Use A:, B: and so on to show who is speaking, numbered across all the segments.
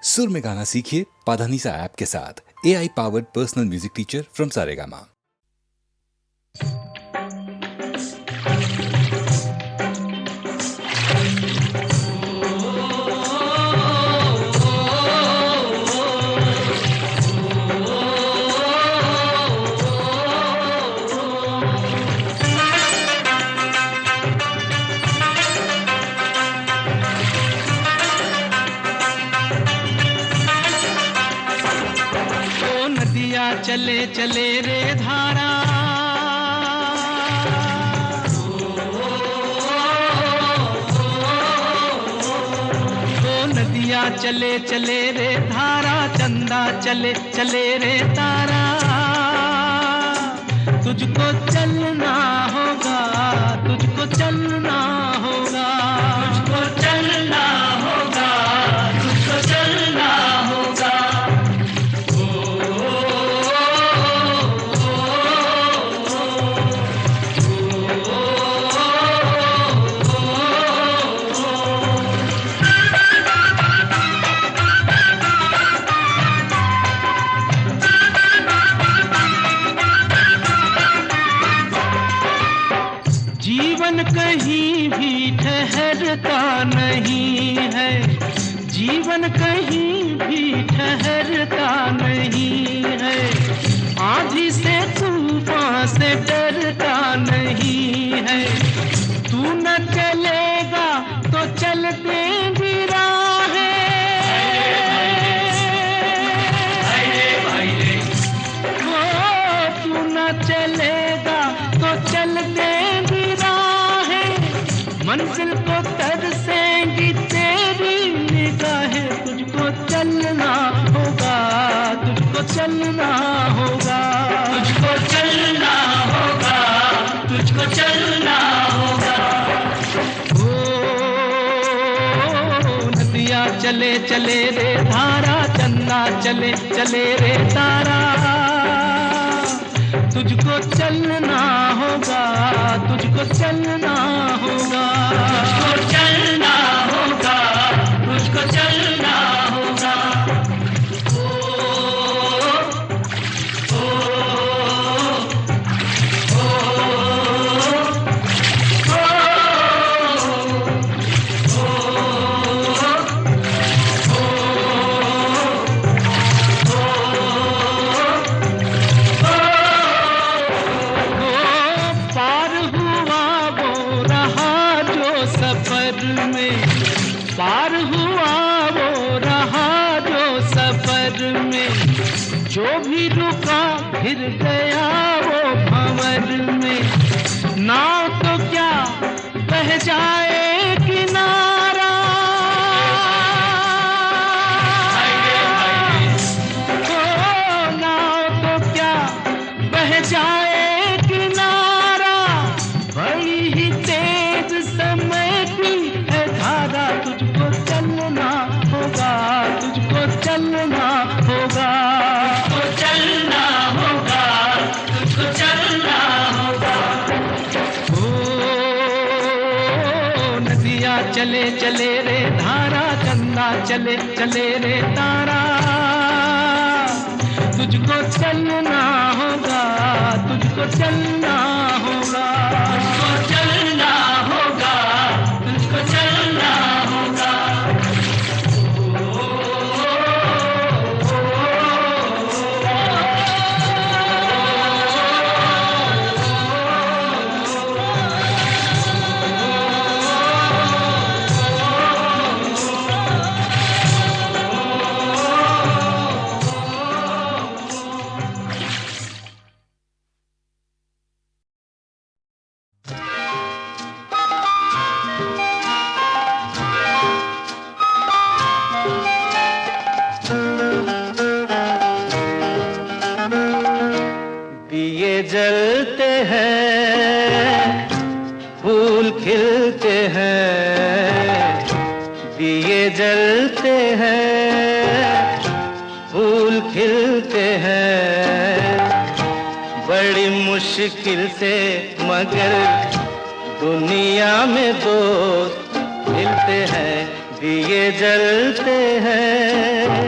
A: सुर में गाना सीखिए पाधानीसा ऐप के साथ। AI powered personal music teacher from Saregama.
B: चले चले रे धारा, ओ नदिया चले चले रे धारा, चंदा चले चले रे तारा। तुझको चलना होगा, तुझको चलना होगा, तुझको चलना होगा, तुझको चलना होगा। जीवन कहीं भी ठहरता नहीं है, जीवन कहीं भी ठहरता नहीं है। आंधी से तूफान से डरता नहीं है। तू न चलेगा तो चलते भी राहें, तू न चलेगा तो चलते मंजिल को तरसेंगी तेरी निगाहें। तुझको चलना होगा, तुझको चलना होगा, तुझको चलना होगा, तुझको चलना होगा। ओ नदिया चले चले रे धारा, चंदा चले चले रे तारा। तुझको चलना होगा, तुझको चलना होगा, तुझको चलना होगा, तुझको चलना होगा। पार हुआ वो रहा जो सफर में, जो भी रुका फिर गया वो भंवर में। नाव तो क्या बह जाए किनारा, ओ नाव तो क्या बह जाए किनारा। बड़ी ही तेज समय की है धारा। तुझको चलना होगा, तुझको चलना होगा, तुझको चलना होगा, तुझको चलना होगा। ओ नदिया चले चले रे धारा, चंदा चले चले रे तारा। तुझको चलना होगा, तुझको चलना होगा, तुझको चलना होगा, तुझको चलना होगा।
C: जलते हैं, फूल खिलते हैं, दिए जलते हैं, फूल खिलते हैं। बड़ी मुश्किल से मगर दुनिया में दोस्त मिलते हैं, दिए जलते हैं।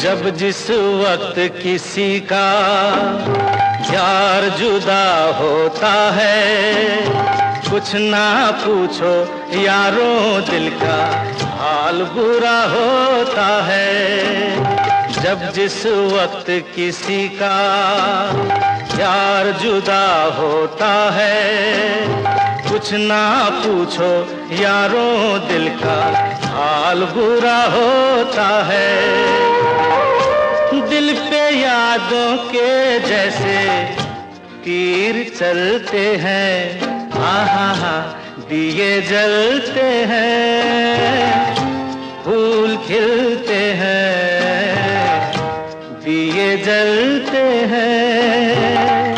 C: जब जिस वक्त किसी का यार जुदा होता है, कुछ ना पूछो यारों दिल का हाल बुरा होता है। जब जिस वक्त किसी का यार जुदा होता है, कुछ ना पूछो यारों दिल का हाल बुरा होता है। दिल पे यादों के जैसे तीर चलते हैं, आहा दिए जलते हैं, फूल खिलते हैं, दिए जलते हैं।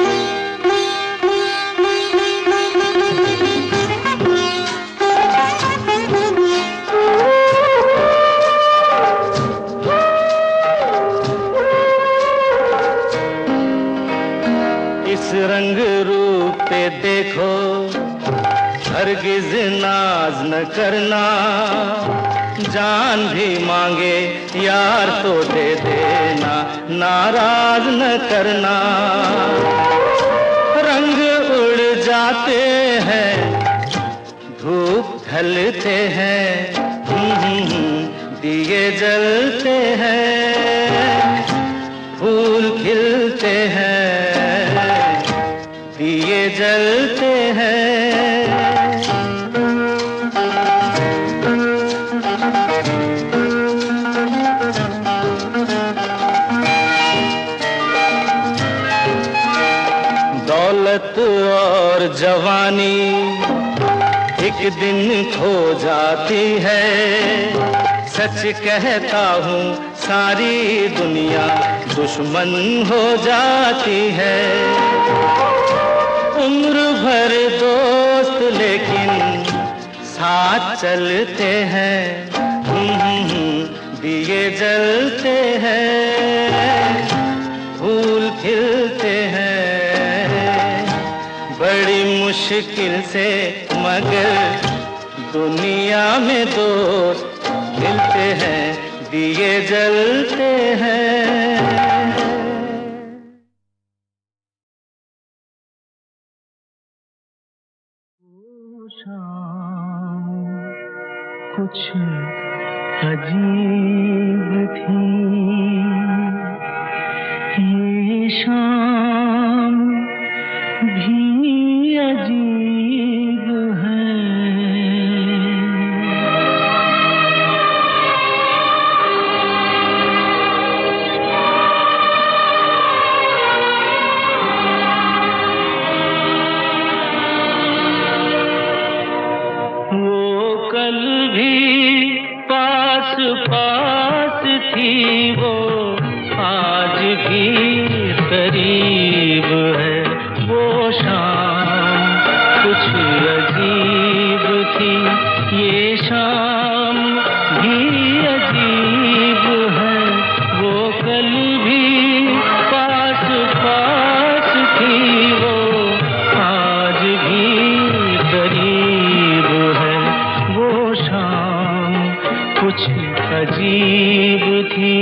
C: इस रंग रूप पे देखो, हरगिज नाज न करना, जान भी मांगे यार तो दे देना, नाराज न करना। रंग उड़ जाते हैं, धूप ढलते हैं, दिए जलते हैं, फूल खिलते हैं, दिए जलते हैं। दौलत और जवानी एक दिन खो जाती है, सच कहता हूँ सारी दुनिया दुश्मन हो जाती है। उम्र भर दोस्त लेकिन साथ चलते हैं, दिए जलते हैं, फूल खिलते हैं, बड़ी मुश्किल से मगर दुनिया में दोस्त मिलते हैं, दिए जलते हैं। कुछ अजीब थी ये शाम भी अजीब है। वो कल भी पास पास थी, वो आज भी करीब है। वो शाम कुछ अजीब थी, ये शाम भी अजीब है। वो कल भी पास पास थी, वो आज भी करीब है। वो शाम कुछ अजीब थी।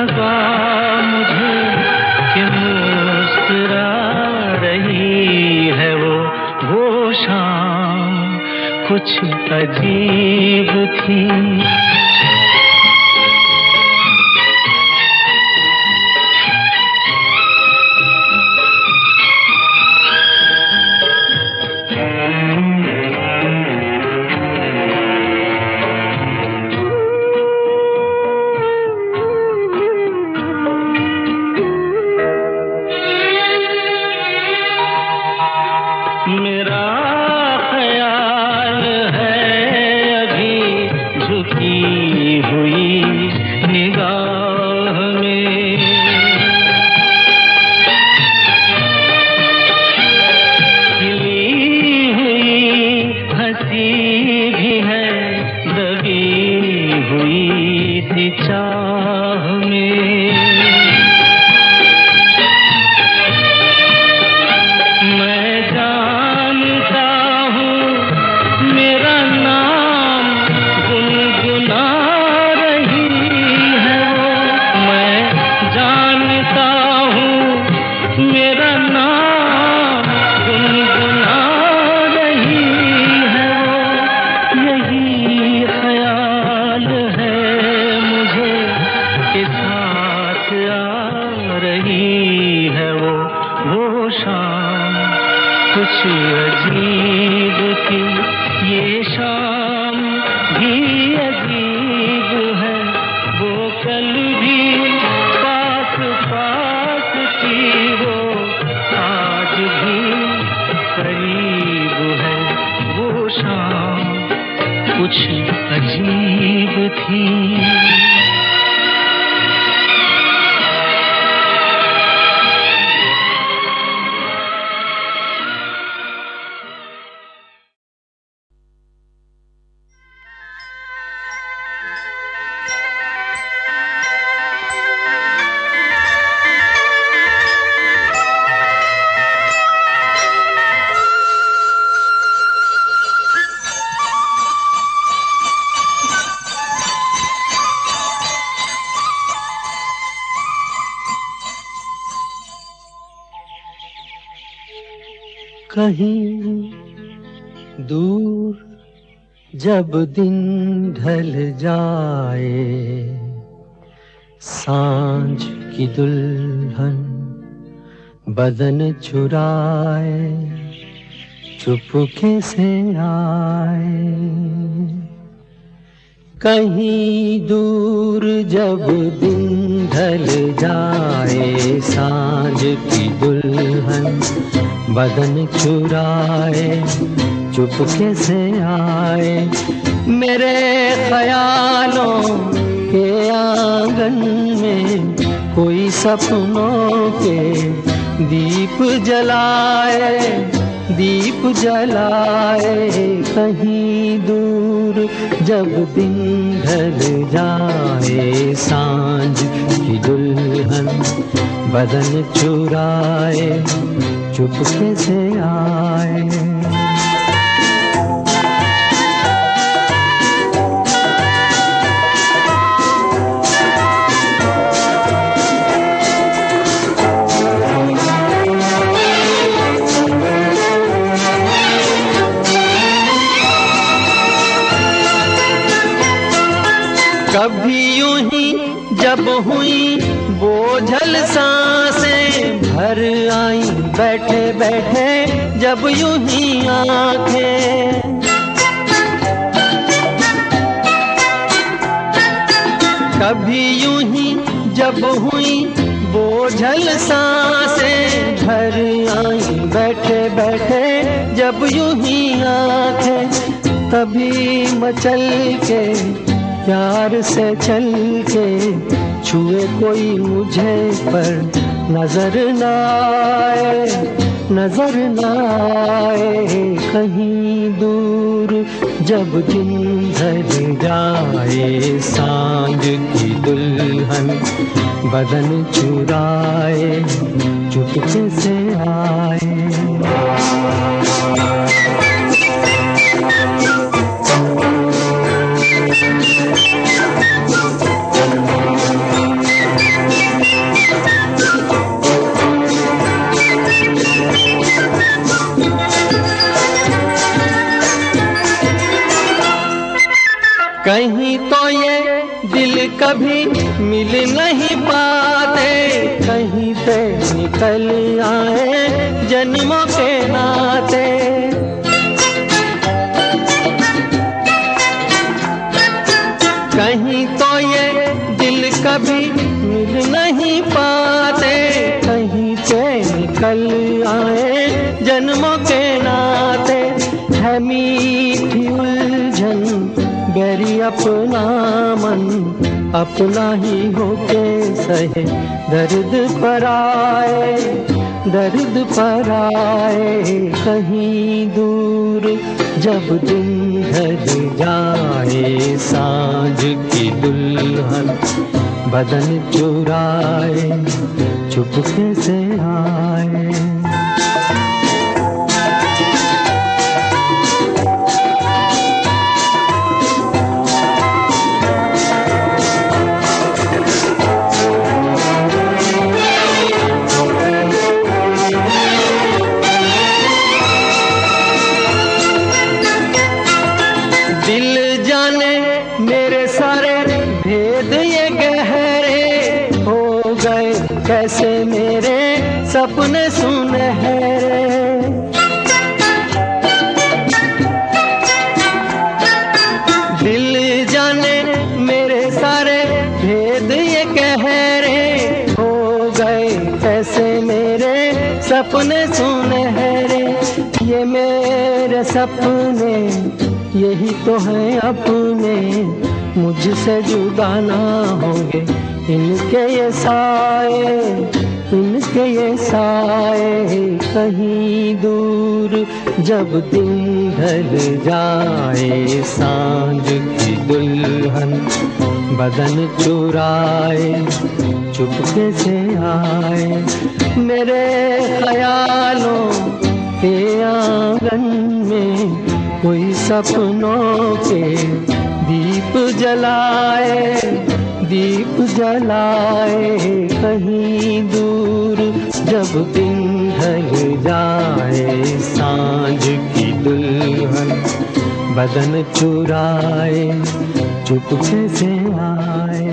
C: लगा मुझे कि मुस्कुरा रही है वो शाम कुछ अजीब थी। मेरा ख्याल है अभी झुकी हुई निगाह में, खिली हुई हंसी भी है दबी हुई सी चाह में। कुछ अजीब थी ये शाम भी अजीब है, वो कल भी पास पास थी, वो आज भी करीब है, वो शाम कुछ अजीब थी।
D: कहीं दूर जब दिन ढल जाए, सांझ की दुल्हन बदन चुराए चुपके से आए। कहीं दूर जब दिन ढल जाए, सांझ की दुल्हन बदन चुराए चुपके से आए। मेरे ख्यालों के आंगन में कोई सपनों के दीप जलाए, दीप जलाए। कहीं दूर जब दिन ढल जाए, सांझ की दुल्हन बदन चुराए चुपके से आए। कभी यूं ही जब हुई बोझल सांसें भर आई, बैठे बैठे जब यूं ही आंखें। कभी यूं ही जब हुई बोझल सांसें भर आई, बैठे बैठे जब यूं ही आंखें। तभी मचल के प्यार से चल के छुए कोई मुझे पर नजर न आए, नजर न आए। कहीं दूर जब दिन ढल जाए, सांझ की दुल्हन बदन चुराए चुपके से आए। कभी मिल नहीं पाते, कहीं पे निकल आए जन्मों के नाते। कहीं तो ये दिल कभी मिल नहीं पाते, कहीं पे निकल आए जन्मों के नाते। है मीठी उलझन गहरी अपना मन, अपना ही होके सहे दर्द पर आए, दर्द पर आए। कहीं दूर जब दिन ढल जाए, सांझ की दुल्हन बदन चुराए, चुपके से आए। दिल जाने मेरे सारे भेद ये गहरे हो गए, कैसे मेरे सपने सुनहरे। दिल जाने मेरे सारे भेद ये गहरे हो गए, कैसे मेरे सपने सुनहरे। ये मेरे सपने यही तो है अपने, मुझसे जुदा ना होंगे इनके ये साए, इनके ये साए। कहीं दूर जब दिन ढल जाए, सांझ की दुल्हन बदन चुराए, चुपके से आए। मेरे ख्यालों के आंगन में कोई सपनों के दीप जलाए, दीप जलाए। कहीं दूर जब दिन ढल जाए, सांझ की दुल्हन बदन चुराए, चुपके से आए।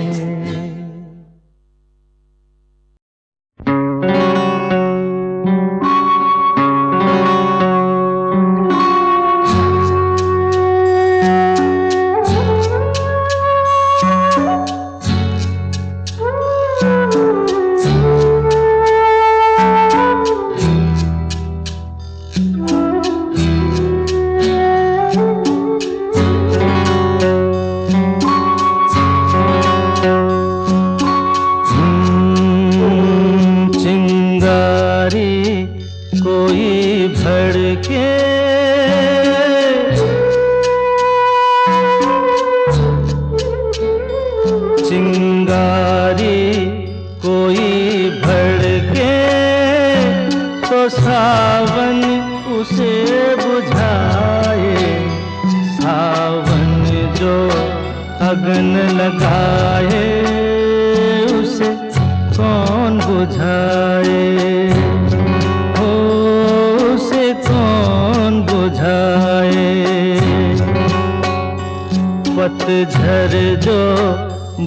C: पतझर जो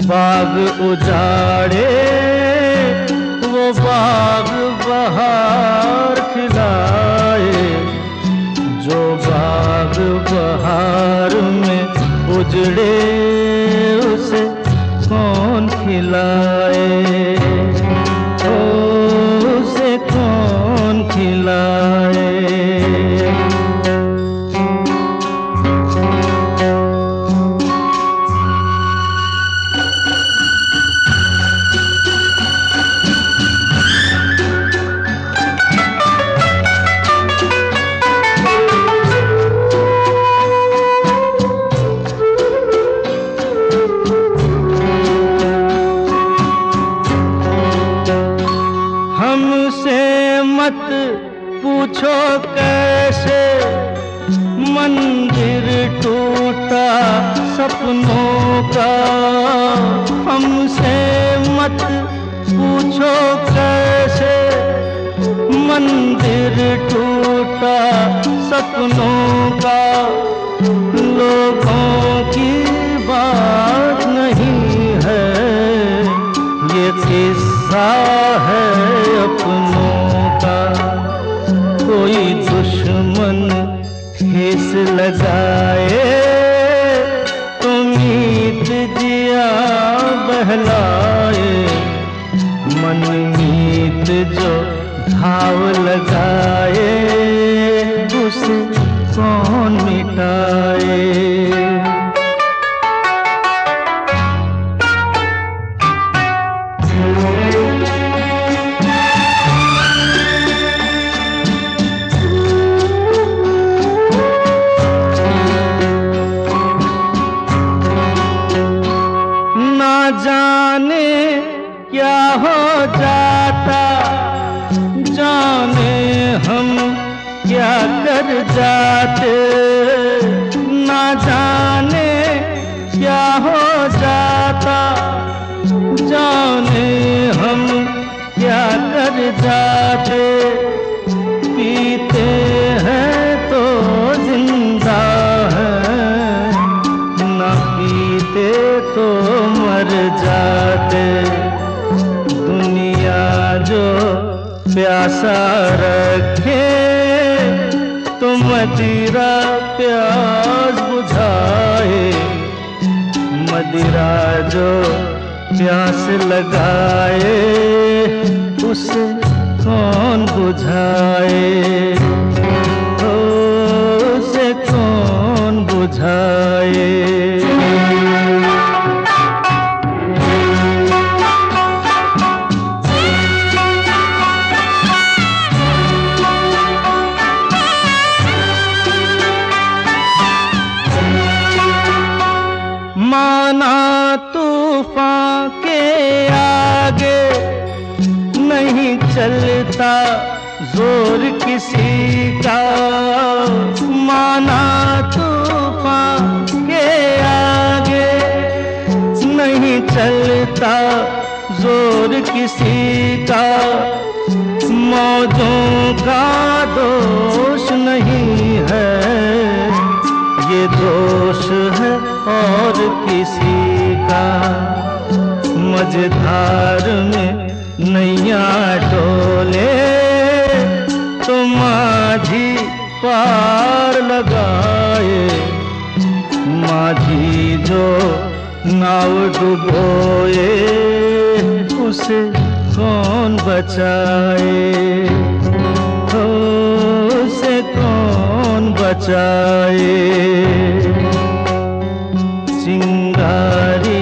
C: बाग उजाड़े, वो बाग बहार खिलाए। जो बाग बहार में उजड़े, उसे कौन खिलाए, उसे कौन खिलाए। पूछो कैसे मंदिर टूटा सपनों का, हमसे मत पूछो कैसे मंदिर टूटा सपनों का। लोगों की बात नहीं है बहलाए, मन मीत जो घाव लगाए, उसे कौन मिटाए। जाने क्या हो जाता, जाने हम क्या कर जाते, ना जाने क्या हो जाता, जाने हम क्या कर जाते। पीते हैं तो जिंदा है, ना पीते तो मर जाते। दुनिया जो प्यासा रखे तो मदिरा प्यास बुझाए, मदिरा जो प्यास लगाए, उसे कौन बुझाए, उसे कौन बुझाए। माना तूफान के आगे नहीं चलता जोर किसी का, माना तूफान के आगे नहीं चलता जोर किसी का। मौजों का दोष नहीं है, ये दोष है और किसी का। मझधार में नैया डोले तो माझी पार लगाए, माझी जो नाव डुबोए, उसे कौन बचाए, उसे कौन बचाए। चिंगारी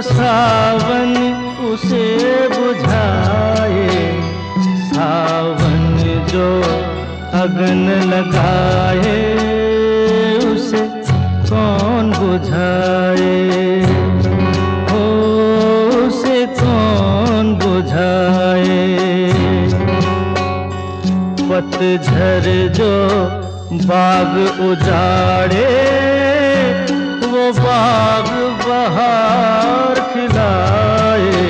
C: सावन उसे बुझाए, सावन जो अगन लगाए, उसे कौन बुझाए, उसे कौन बुझाए। पतझर जो बाग उजाड़े, वो बाग बहार खिलाए,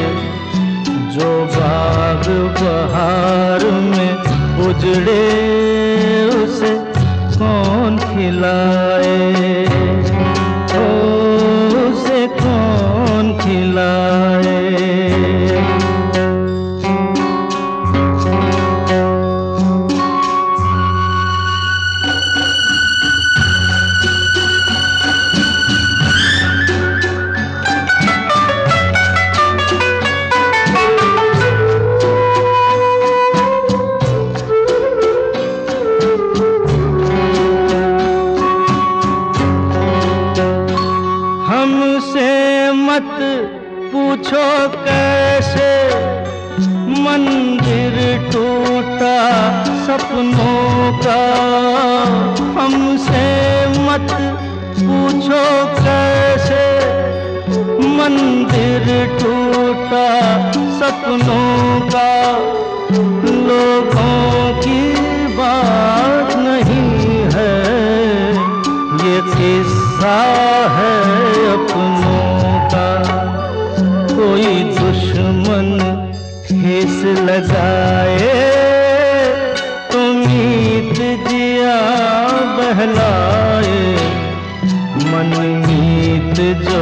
C: जो बाग बहार में उजड़े, उसे कौन खिलाए, उसे कौन खिलाए। सपनों का हमसे मत पूछो कैसे, मंदिर टूटा सपनों का, लोगों की बात नहीं है, ये किस्सा है अपनों का। कोई दुश्मन ठेस लगाए तो मीत जिया बहलाए, मन मीत जो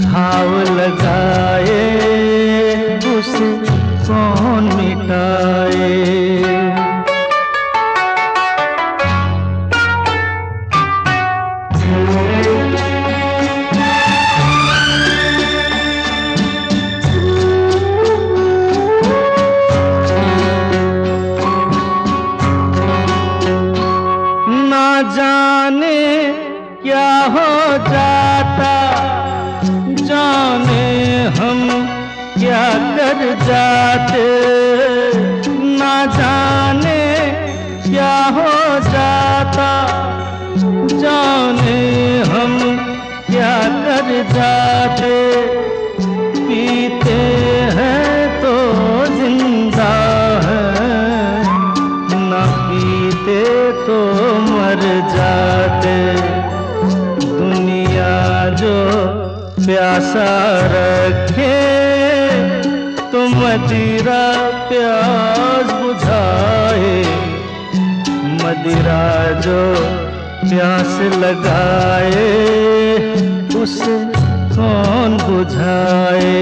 C: घाव लगाए उसे कौन मिटाए। जाने क्या हो जाता, जाने हम क्या कर जाते, ना जाने क्या हो जाता, जाने हम क्या कर जाते, पीते हैं तो जिंदा हैं, ना पीते तो मर जाते। दुनिया जो प्यासा रखे तो मदिरा प्यास बुझाए, मदिरा जो प्यास लगाए उसे कौन बुझाए,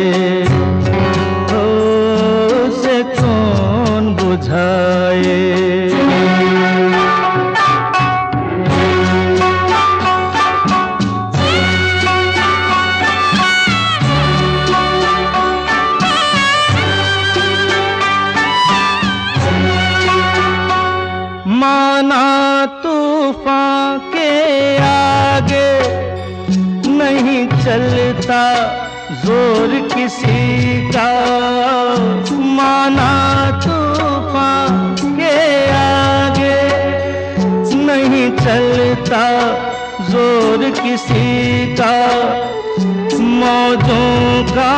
C: उसे कौन बुझाए। माना तूफान के आगे नहीं चलता जोर किसी का, माना तूफान के आगे नहीं चलता जोर किसी का, मौजों का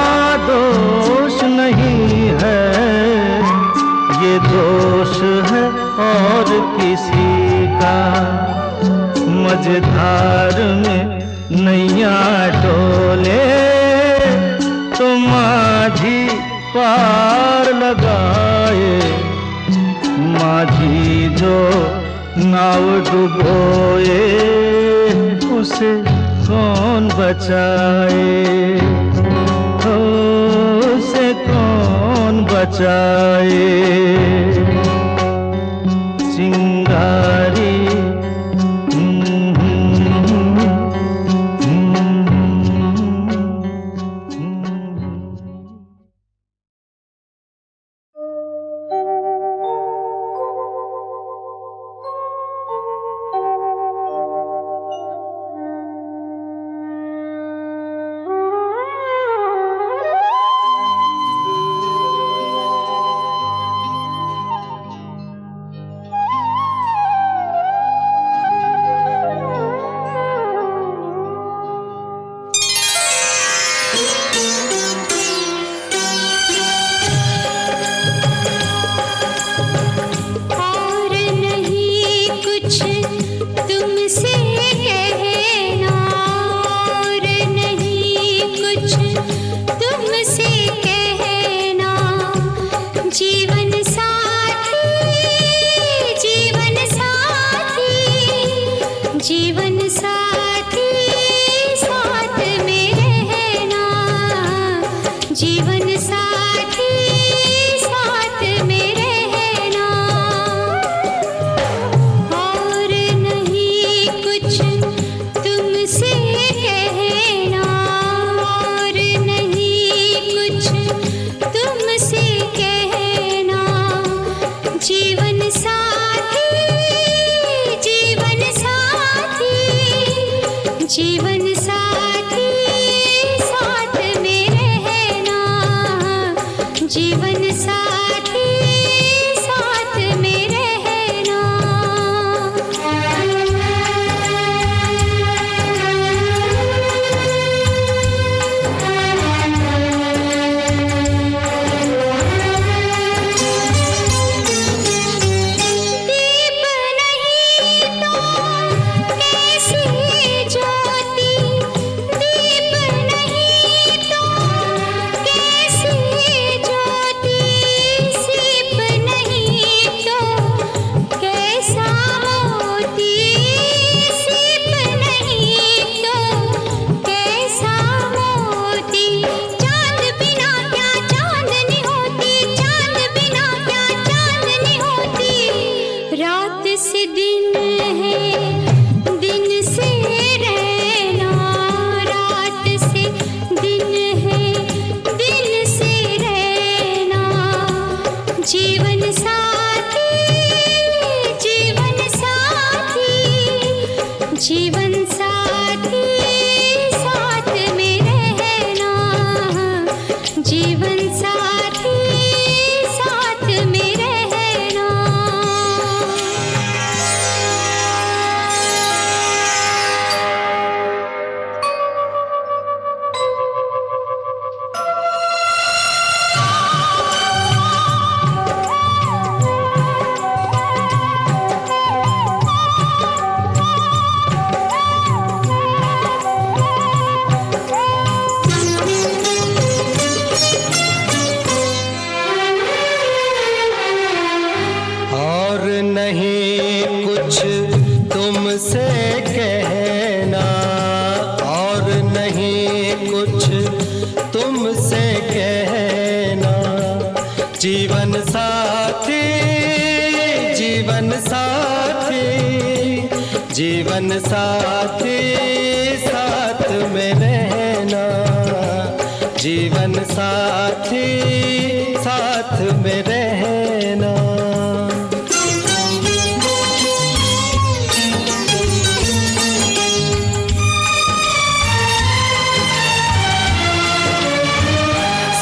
C: दोष नहीं है, ये दोष है और किसी का। मझधार में नैया डोले तो माझी पार लगाए, माझी जो नाव डुबोए उसे कौन बचाए, उसे कौन बचाए। चिंगारी
E: जीवन साथी, जीवन साथी, जीवन साथी, साथ में रहना, जीवन साथी, साथ में रहना।
D: और नहीं कुछ तुमसे कहना, और नहीं कुछ तुमसे कहना। जीवन साथी, जीवन साथी, जीवन साथी, साथ में रहना, जीवन साथी, साथ में रहना।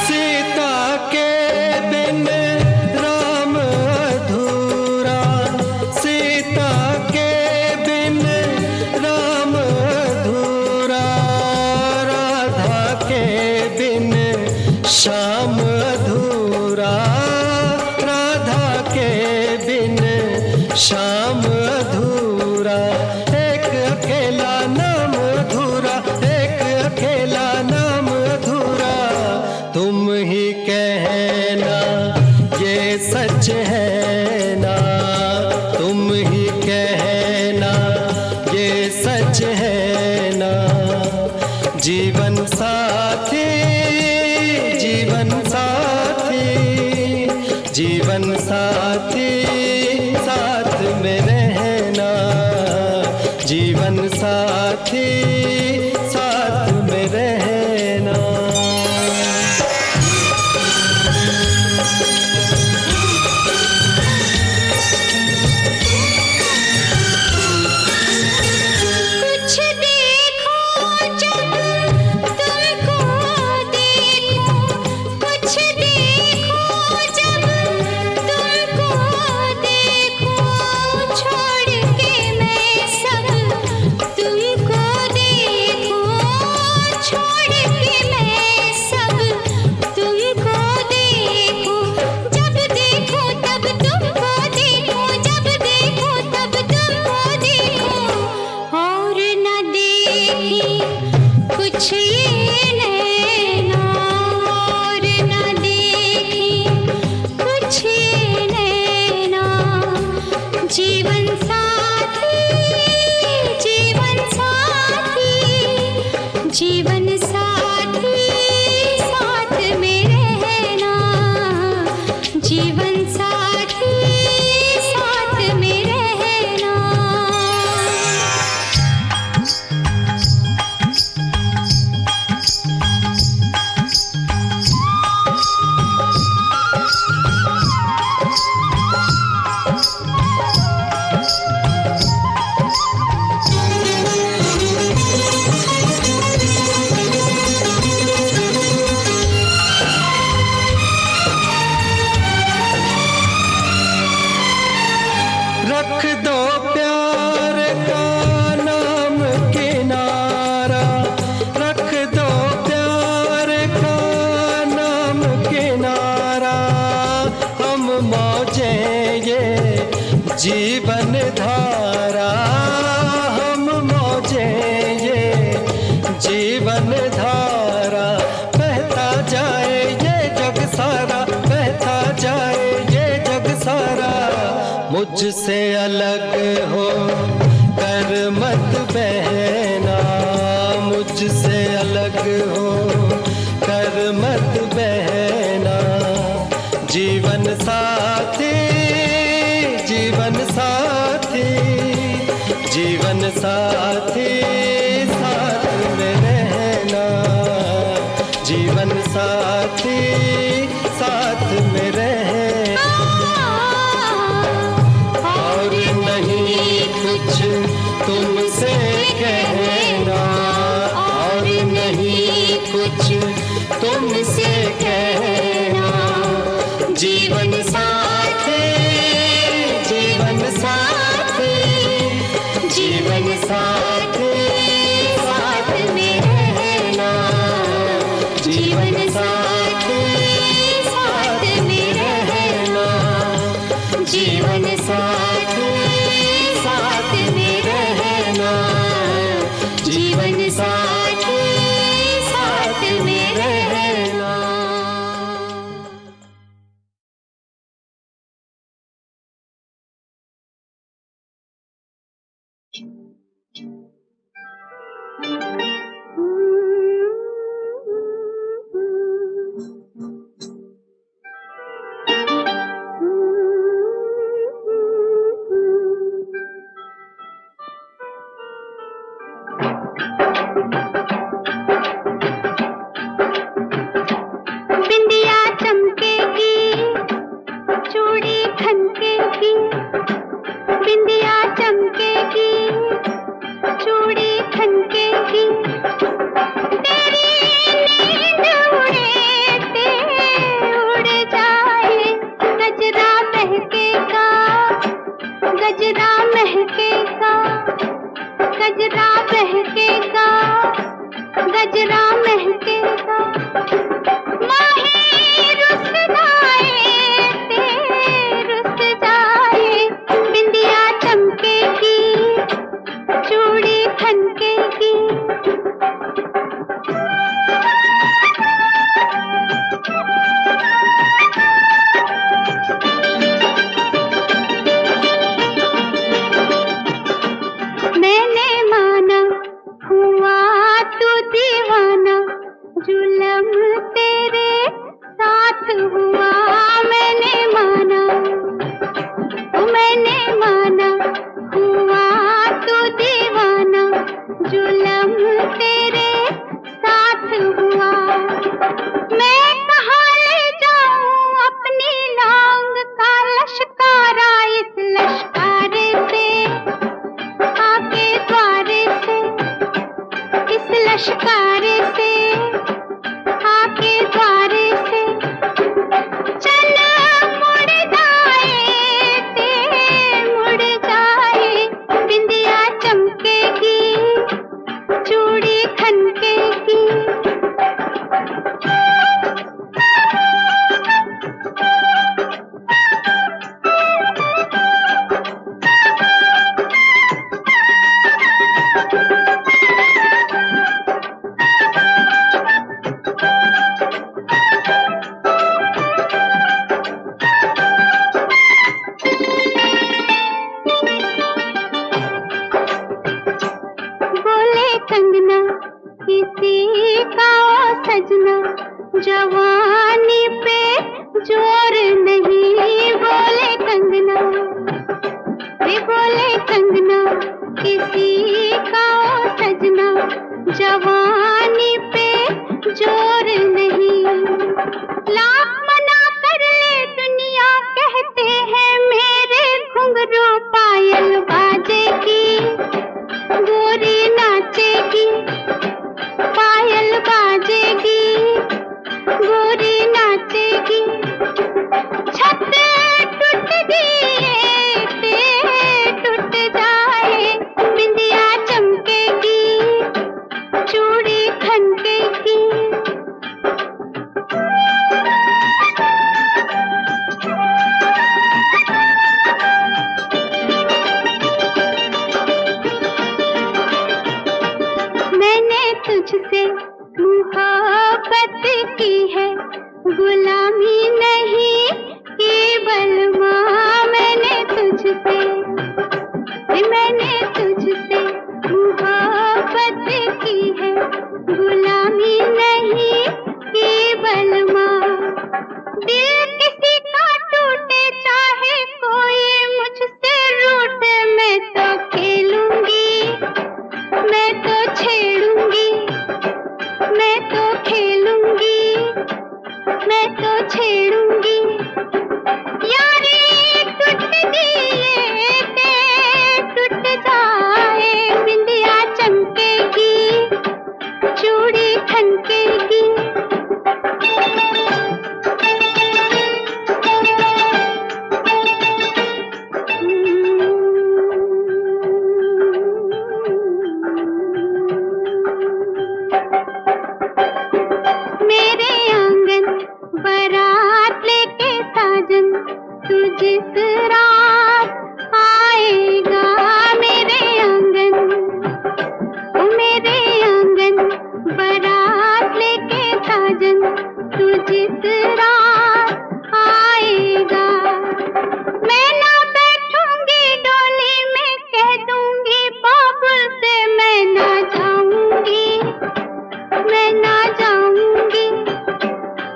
D: सीता के बिन राम अधूरा, सीता के बिन राम अधूरा, राधा के बिन श्याम अधूरा, राधा के बिन श्याम अधूरा। एक अकेला नाम अधूरा, एक अकेला नाम अधूरा। तुम ही कहना ये सच है ना, तुम ही कहना ये सच है ना। जीवन साथी, जीवन साथी, जीवन साथी, साथ में रहना, जीवन साथी, साथ में रहना।
E: कुछ देखो जब तुमको देखो, कुछ देखो जब तुमको देखो, छोड़ के मैं सब तुमको देखो, छोड़ के मैं सब तुमको देखो। जब देखो तब तुमको देखो, जब देखो तब तुमको देखो, और न देखी कुछ ये नैना, और न देखी कुछ ये नैना। जीवन साथी, जीवन साथी, जीवन साथी, साथ में रहना, जीवन साथी, साथ में रहना।
D: रख दो प्यार का नाम किनारा, रख दो प्यार का नाम किनारा। हम मौजे ये जीवन धारा, हम मौजे ये जीवन धारा। बहता जाए ये जग सारा, बहता जाए ये जग सारा। मुझसे अलग हो कर मत बहना, मुझसे अलग हो कर मत बहना। जीवन साथी, जीवन साथी, जीवन साथी, साथ में रहना, जीवन साथी, साथ में रहना।
E: जीवन साथ साथ में रहना, जीवन साथ साथ में रहना। बिंदिया चमकेगी, चूड़ी खनकेगी, बिंदिया चमकेगी, चूड़ी खनकेगी, तेरी नींद उड़े ते उड़ जाए, गजरा महकेगा, गजरा महकेगा, गजरा महकेगा, गजरा महकेगा, माही रुस जाए ते रुस जाए, बिंदिया चमकेगी, जिस रात आएगा मेरे आंगन, ओ मेरे आंगन, बारात लेके साजन, तू जिस रात आएगा। मैं ना बैठूंगी डोली में, कह दूंगी बाबुल से मैं ना जाऊंगी, मैं ना जाऊंगी,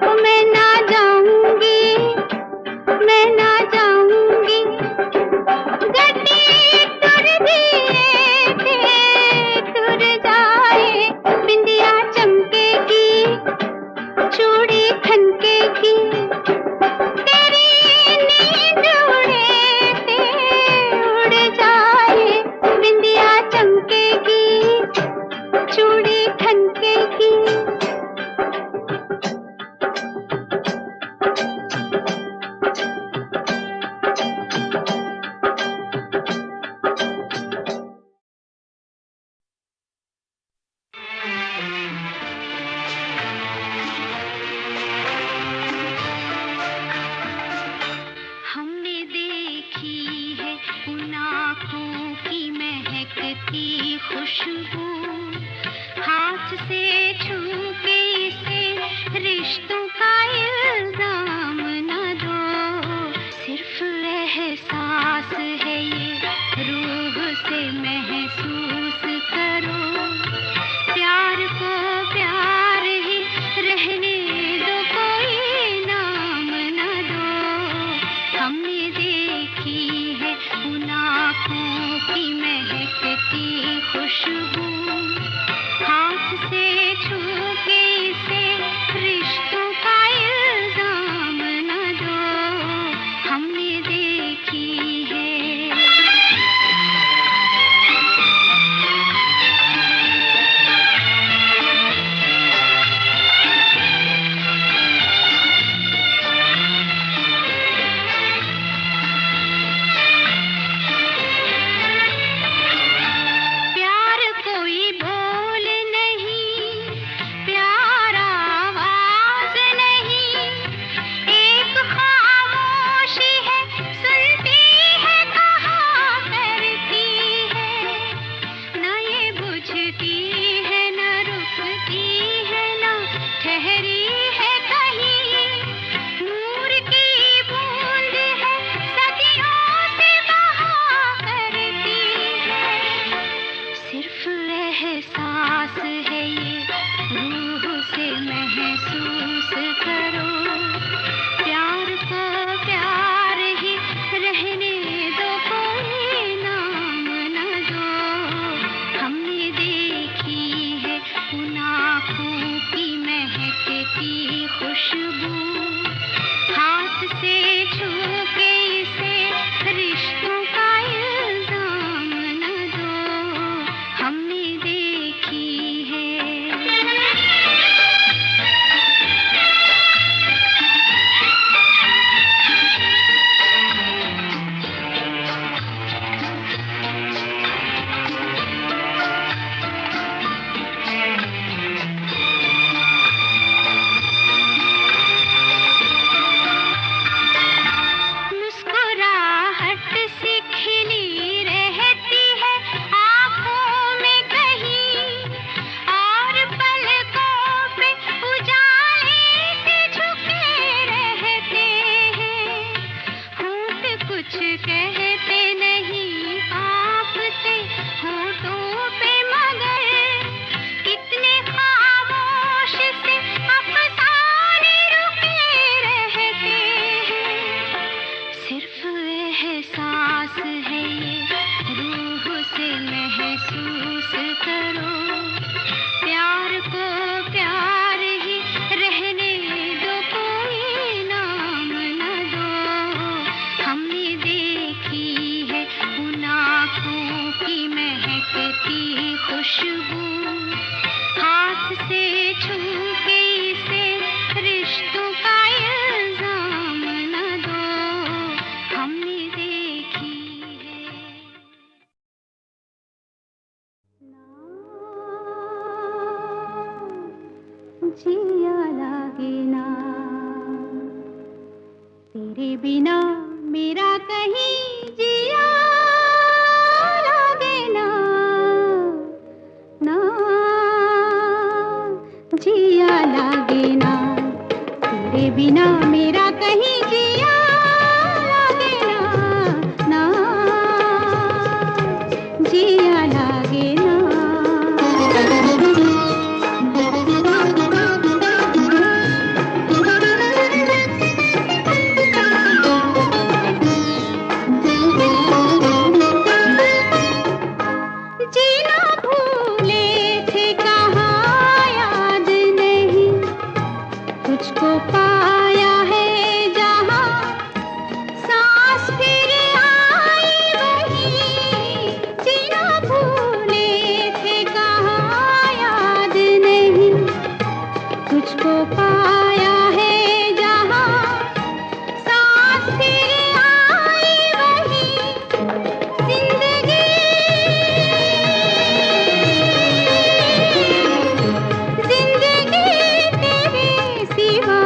E: ओ मैं ना जाऊंगी, मैं ना जाऊंगी। गड्डी तुर दिए थे तुर जाए, बिंदिया चमकेगी, चूड़ी खनकेगी, तेरी नींद उड़े थे उड़ जाए, बिंदिया चमकेगी, चूड़ी खनकेगी। हमने देखी है उन आँखों की महकती खुशबू, हाथ से छू के इसे रिश्तों का इल्जाम न दो। सिर्फ एहसास है ये, रूह से महसूस करो, प्यार को प्यार ही रहने दो, कोई नाम न दो। हमने देखी है उन आँखों की महकती खुशबू, हाथ से छू के इसे रिश्तों का इल्जाम न दो। हमने देखी है। प्यार कोई बोल नहीं, प्यार आवाज नहीं, एक खामोशी है, सुनती है, कहा करती है, न ये बुझती है, न रुकती है, न ठहरी है कहीं, नूर की बूंद है, सदियों से बहा करती है। सिर्फ एहसास है ये, रूह से महसूस करो, प्यार को प्यार ही रहने दो, कोई नाम न दो। हमने देखी है उन आँखों की महकती खुशबू, हाथ से छू के इसे रिश्तों का इल्जाम न दो। हमने देखी है। मुस्कुराहट सी खिली रहती है आँखों में कहीं, और पलकों पे उजाले से झुके रहते हैं। होंठ कुछ कहते नहीं, कांपते होठों पे, मगर कितने खामोश से अफसाने रुके रहते हैं। सिर्फ एहसास है ये, रूह से महसूस करो, प्यार को प्यार ही रहने दो, कोई नाम न दो। हमने देखी है उन आँखों की महकती खुशबू, हाथ से छू के इसे रिश्तों का इल्जाम न दो। हमने देखी है। जिया लागे ना, तेरे बिना मेरा कहीं जिया लागे ना, ना जिया लागे ना, तेरे बिना मेरा कहीं जिया लागे ना, ना जिया लागे ना। जीना भूले थे कहाँ याद नहीं, तुझको पाया है जहाँ सांस फिर आई वही। जीना भूले थे कहाँ याद नहीं, तुझको पाया है जहाँ सांस फिर आई वही। जिंदगी तेरे सिवा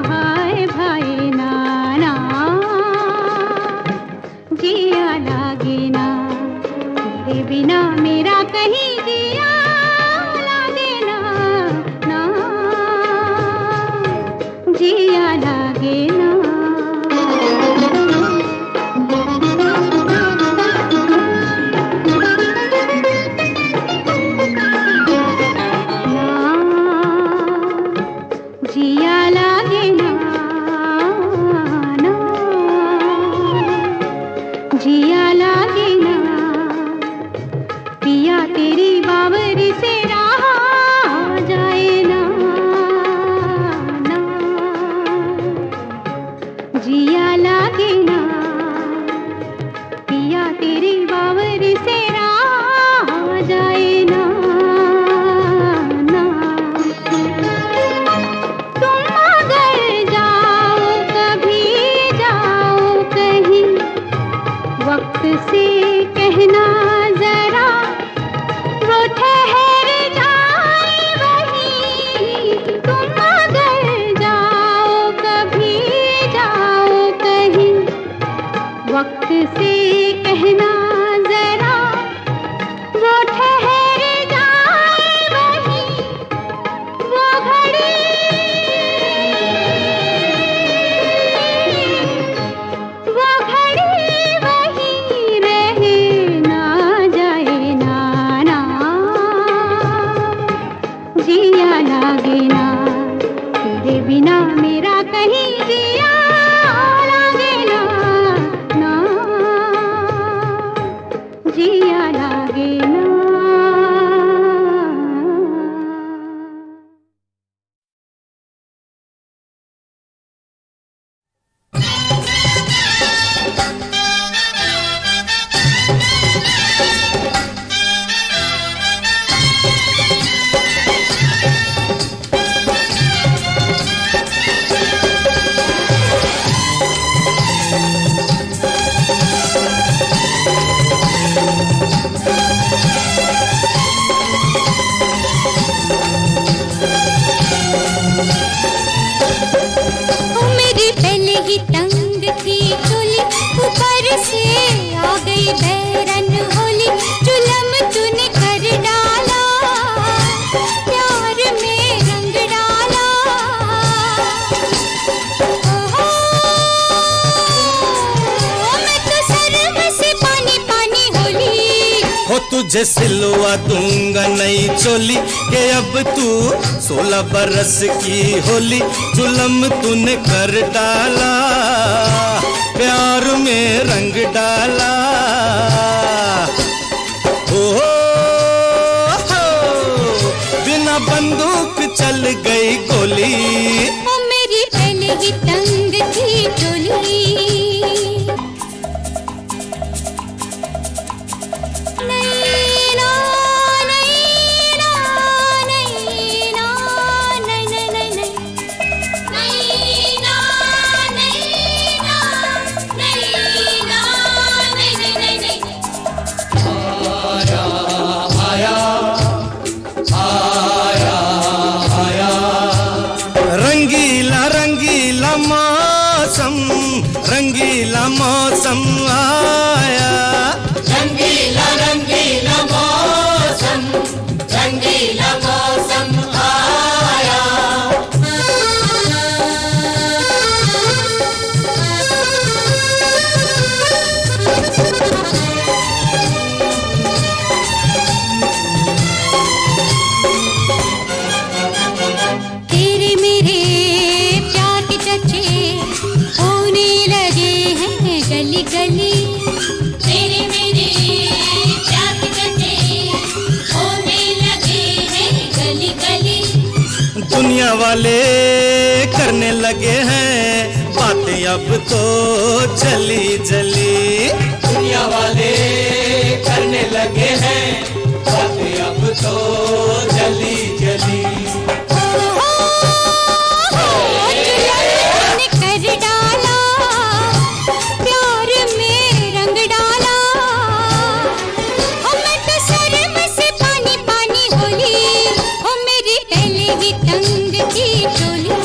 E: हाय भाई नाना, जिया लागे ना, तेरे बिना मेरा कहीं जिया लागे ना, ना जिया लागे ना। जिया लागे ना, ना जिया लागे ना, पिया तेरी बावरी से रहा जाए ना, ना जिया लागे ना, पिया तेरी बावरी से रहा जाए ना, ना तुम अगर जाओ कभी जाओ कहीं, वक्त से कहना जरा वो ठहर जाए वहीं। तुम अगर जाओ कभी जाओ कहीं, वक्त से कहना जरा वो ठहर जाए वहीं। वो घड़ी वही रहे ना जाए ना, ना जिया लागे ना, तेरे बिना मेरा कहीं जिया लागे ना, ना जिया लागे ना। मेरी पहले ही तंग थी चोली, ऊपर से आ गई बैरन होली। जुलम तूने कर डाला, प्यार में रंग डाला। ओहो मैं तो शर्म से पानी पानी होली।
D: हो तुझे सिलवा दूंगा नई चोली के अब तू 16 बरस की होली। जुलम तूने कर डाला, प्यार में रंग डाला। ओ बिना बंदूक चल गई गोली।
E: ओ मेरी पहले ही तंग थी चोली।
D: रंगीला मौसम आया,
F: रंगीला रंगीला मौसम, रंगीला मौसम आया।
E: तेरे मेरे प्यार के चर्चे होने लगे हैं गली गली। तेरे मेरे प्यार के चर्चे होने लगे हैं गली गली।
D: दुनिया वाले करने लगे हैं बातें अब तो जली जली,
F: दुनिया वाले करने लगे हैं बातें अब तो जली जली।
E: तूने कर डाला प्यार में रंग डाला। मैं तो शर्म से पानी पानी होली, ओ मेरी पहले ही टंग की चोली।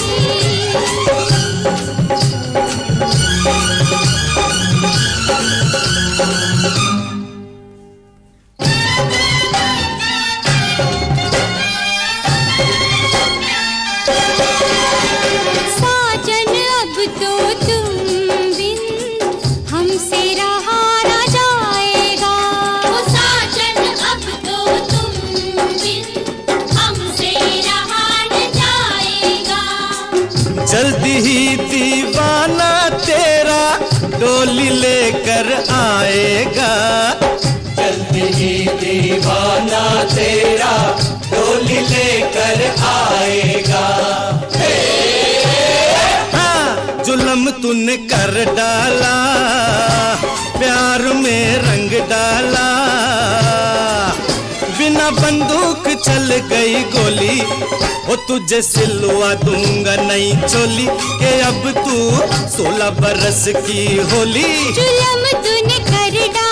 E: साजन अब तो तुम बिन हमसे रहा ना जाएगा। ओ साजन अब तो तुम बिन हमसे रहा न जाएगा।
D: जल्दी ही दीवाना तेरा डोली लेकर आएगा,
F: जल्दी ही दीवाना तेरा डोली लेकर आएगा।
D: हाँ जुल्म तूने कर डाला, प्यार में रंग डाला। बिना बंदूक चल गई गोली, ओ तुझे सिलवा दूंगा नई चोली के अब तू 16 बरस की होली।
E: जुल्म तूने कर डाला